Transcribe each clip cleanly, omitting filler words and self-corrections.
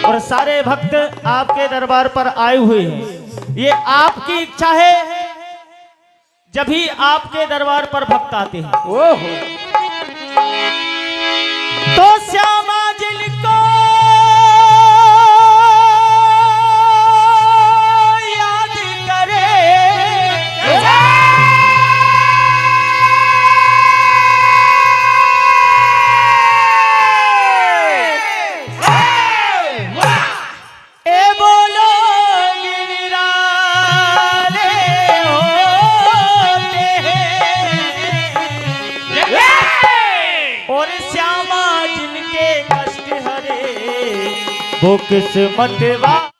और सारे भक्त आपके दरबार पर आए हुए हैं। ये आपकी इच्छा है, जब ही आपके दरबार पर भक्त आते हैं ओहो तो श्यामा जिनको याद करे, ए बोलो गिरिराले होते हैं और श्यामा जिनके कष्ट हरे वो किस्मत वाले।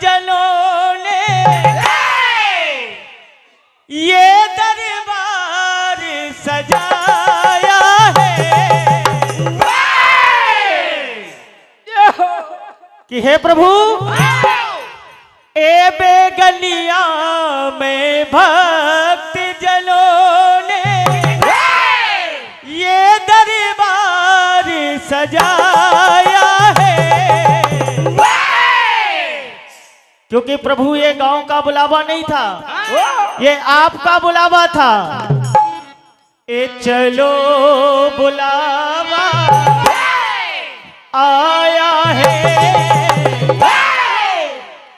जनों ने ये दरबार सजाया है कि हे प्रभु ए बेगलिया में भक्त जनों ने ये दरबार सजाया है, क्योंकि प्रभु ये गांव का बुलावा नहीं था, ये आपका बुलावा था। ए चलो बुलावा आया है,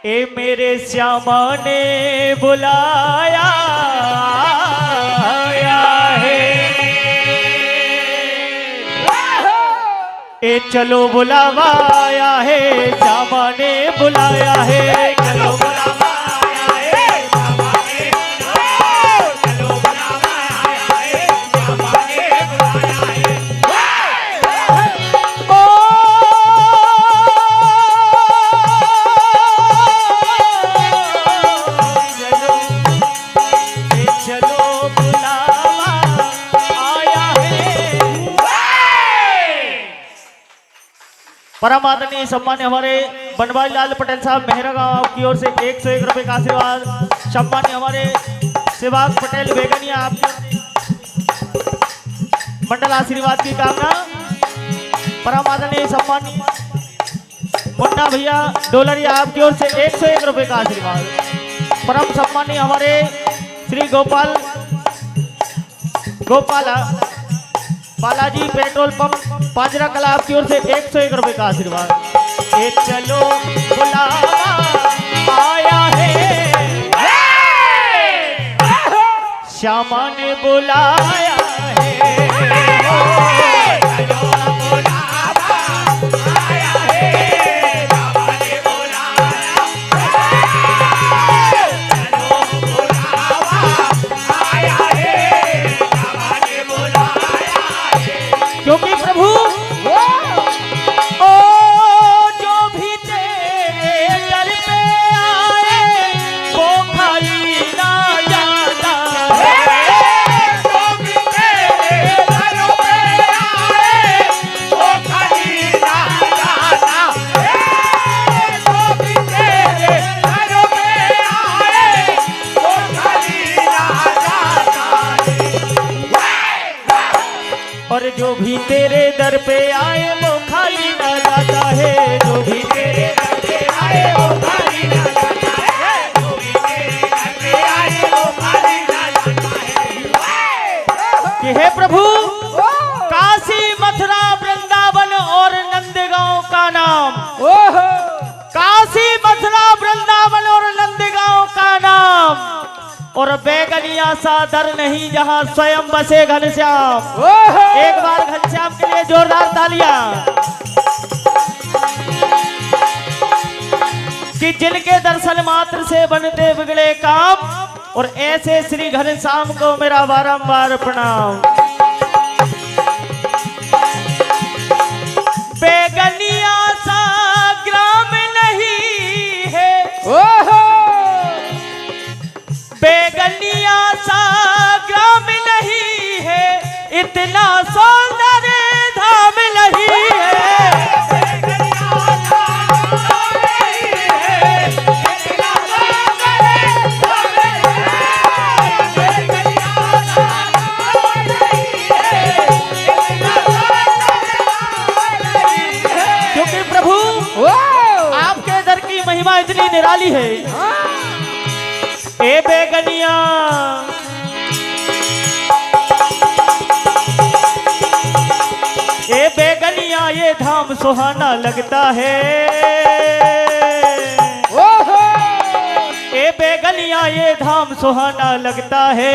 ए मेरे श्यामा ने बुलाया है। ए चलो बुलावा आया है, श्यामा ने बुलाया है। चलो बुलावा आया है, श्यामा ने बुलाया है। चलो बुलावा आया है, श्यामा ने बुलाया है। चलो बुलावा आया है। परम आदरणीय सम्मान्य हमारे बनवारी लाल पटेल साहब मेहरा गांव की ओर से 101 रुपए का आशीर्वाद। सम्मान्य हमारे सेवाग पटेल बेगनिया आपकी मंडल आशीर्वाद की कामना। परम आदरणीय सम्मान्य मुन्ना भैया डोलरिया आपकी ओर से 101 रुपए का आशीर्वाद। परम सम्मान्य हमारे श्री बालाजी पेट्रोल पंप पांजरा कला आपकी ओर से 101 रुपए का आशीर्वाद। ए चलो बुलावा आया है, श्यामा ने बुलाया है। चलो बुलावा आया है, श्यामा ने बुलाया है। चलो बुलावा आया है, श्यामा ने बुलाया है। क्योंकि प्रभु और जो भी तेरे दर पे आए वो खाली ना जाता है। जो भी तेरे दर पे आए वो खाली ना जाता है। जो भी तेरे दर पे आए वो खाली ना जाता है। कि हे प्रभु काशी मथुरा वृंदावन और नंदगांव का नाम, काशी मथुरा वृंदावन और नंदगांव का नाम, और बेगनिया सा दर नहीं जहां स्वयं बसे घनश्याम। एक बार घनश्याम के लिए जोरदार तालियां। कि जिनके दर्शन मात्र से बनते बिगड़े काम, और ऐसे श्री घनश्याम को मेरा बारंबार प्रणाम। बेगनिया सा ग्राम नहीं है, बेगनिया सा ग्राम नहीं है, इतना सोच इतनी निराली है। ए बेगनिया ए बेगनिया ये धाम सुहाना लगता है। ए बेगनिया ये धाम सुहाना लगता है।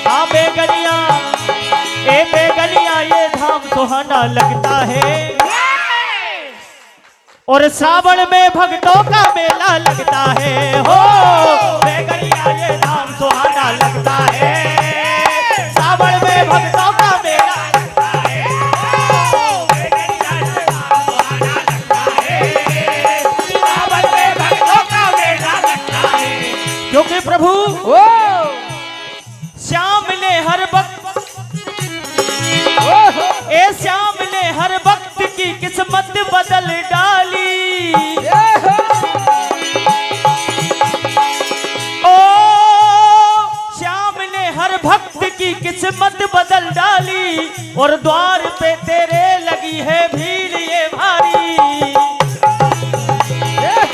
हाँ बेगनिया ए बेगनिया ये धाम सुहाना लगता है। और श्रावण में भक्तों का मेला लगता है। हो बेगनिया ये धाम सुहाना लगता है। श्रावण में भक्तों का मेला लगता है। हो बेगनिया ये धाम सुहाना लगता है। श्रावण में भक्तों का मेला लगता है। क्योंकि प्रभु श्याम ने हर वक्त ए श्याम ने हर वक्त की किस्मत बदल डाली। ओ श्याम ने हर भक्त की किस्मत बदल डाली। और द्वार पे तेरे लगी है भीड़ ये भारी।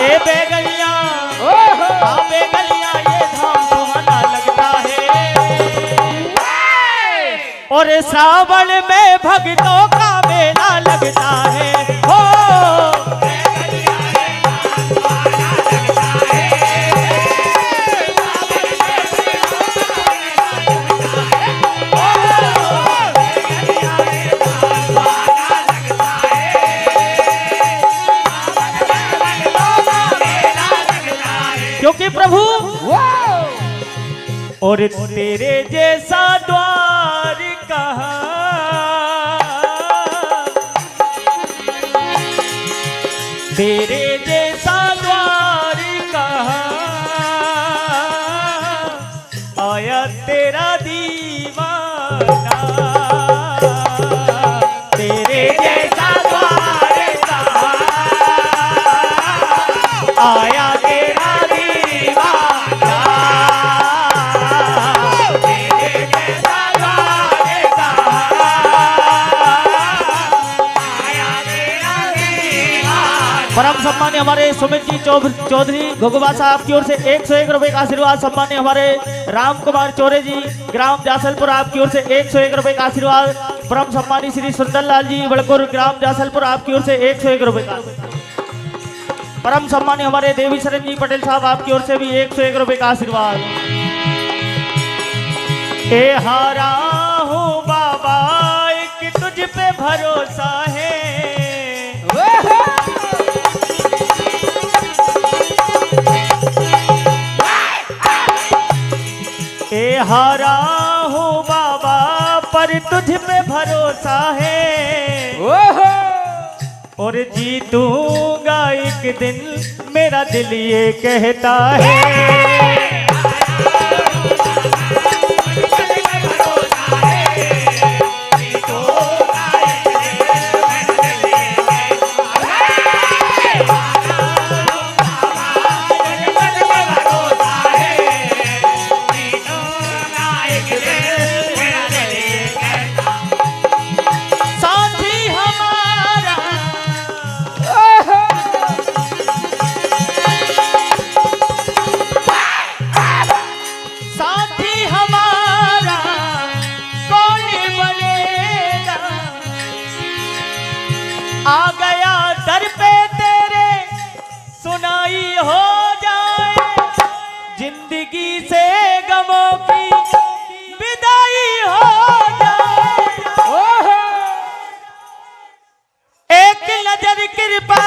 ए बेगलिया हाँ बेगलिया ये धाम सुहाना लगता है। और श्रावण में भक्तों का मेला लगता है। हो बेगनिया ये धाम सुहाना लगता है। श्रावण में भक्तों का मेला लगता है। हो बेगनिया ये धाम सुहाना लगता है। श्रावण में भक्तों का मेला लगता है। क्योंकि प्रभु और तेरे जैसा द्वार कहाँ, तेरे जैसा द्वार कहाँ, आया तेरा दीवाना। तेरे जैसा द्वार कहाँ, आया तेरा दीवाना। परम सम्मान्य हमारे सुमित जी चौधरी घुघुवा साहब की ओर से 101 रुपए का आशीर्वाद। सम्मान्य हमारे राम कुमार चौरे जी ग्राम जासलपुर आपकी ओर से 101 रुपए का आशीर्वाद। परम सम्मानी श्री सुंदर लाल जी बड़कुर ग्राम जासलपुर आपकी ओर से 101 रुपए का। परम सम्मान्य हमारे देवी शरण जी पटेल साहब आपकी ओर से भी 101 रुपए का आशीर्वाद। ए हारा हूँ बाबा एक तुझ पे भरोसा है। ए हारा हूँ बाबा पर तुझ पे भरोसा है। और जीतूंगा एक दिन मेरा दिल ये कहता है। आ गया दर पे तेरे सुनाई हो जाए। जिंदगी से गमों की विदाई हो जाए। एक नजर कृपा